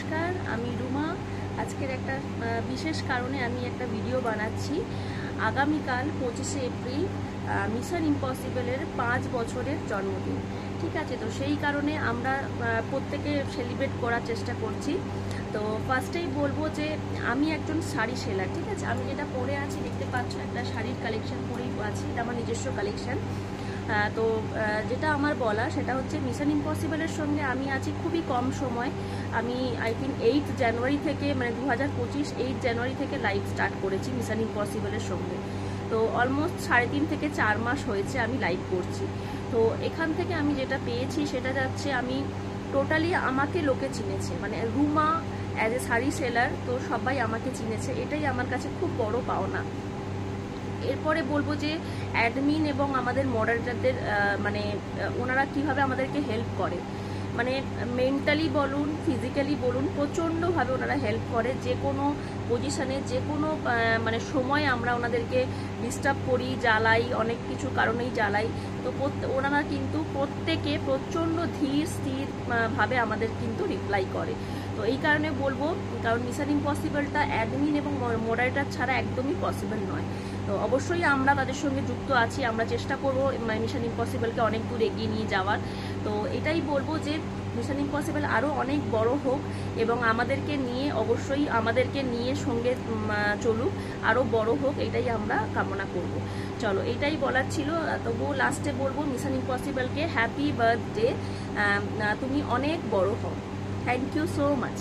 নমস্কার, আমি রুমা। আজকের একটা বিশেষ কারণে আমি একটা ভিডিও বানাচ্ছি। আগামীকাল 25শে এপ্রিল মিশন ইম্পসিবলের 5 বছরের জন্মদিন। ঠিক আছে, তো সেই কারণে আমরা প্রত্যেকে সেলিব্রেট করার চেষ্টা করছি। তো ফার্স্টেই বলবো যে আমি একজন শাড়ি সেলার। ঠিক আছে, আমি যেটা পরে আছি দেখতে পাচ্ছ, একটা শাড়ির কালেকশন পরেই আছি, এটা আমার নিজস্ব কালেকশন। তো যেটা আমার বলা সেটা হচ্ছে মিশন ইম্পসিবলের সঙ্গে আমি আছি খুবই কম সময়। আমি আই থিঙ্ক 8 জানুয়ারি থেকে, মানে 2025 8 জানুয়ারি থেকে লাইভ স্টার্ট করেছি মিশন ইম্পসিবলের সঙ্গে। তো অলমোস্ট 3.5 থেকে 4 মাস হয়েছে আমি লাইভ করছি। তো এখান থেকে আমি যেটা পেয়েছি সেটা যাচ্ছে, আমি টোটালি আমাকে লোকে চিনেছে, মানে Ruma as a sari seller, তো সবাই আমাকে চিনেছে, এটাই আমার কাছে খুব বড় পাওনা। এরপরে বলবো যে অ্যাডমিন এবং আমাদের মডারেটরদের মানে ওনারা কিভাবে আমাদেরকে হেল্প করে, মানে মেন্টালি বলুন ফিজিক্যালি বলুন, প্রচণ্ডভাবে ওনারা হেল্প করে। যে কোনো পজিশানে যে কোনো মানে সময় আমরা ওনাদেরকে ডিস্টার্ব করি, জ্বালাই, অনেক কিছু কারণেই জ্বালাই। তো ওনারা কিন্তু প্রত্যেকে প্রচণ্ড ধীর স্থির ভাবে আমাদের কিন্তু রিপ্লাই করে। তো এই কারণে বলবো, কারণ মিশন ইম্পসিবলটা অ্যাডমিন এবং মডারেটর ছাড়া একদমই পসিবল নয়। তো অবশ্যই আমরা তাদের সঙ্গে যুক্ত আছি, আমরা চেষ্টা করবো মিশন ইম্পসিবলকে অনেক দূর এগিয়ে নিয়ে যাওয়ার। তো এটাই বলবো যে মিশন ইম্পসিবল আরও অনেক বড় হোক এবং আমাদেরকে নিয়ে, অবশ্যই আমাদেরকে নিয়ে সঙ্গে চলুক, আরও বড় হোক, এটাই আমরা কামনা করব। চলো, এটাই বলার ছিল। তবুও লাস্টে বলবো মিশন ইম্পসিবলকে হ্যাপি বার্থডে, তুমি অনেক বড় হও। Thank you so much.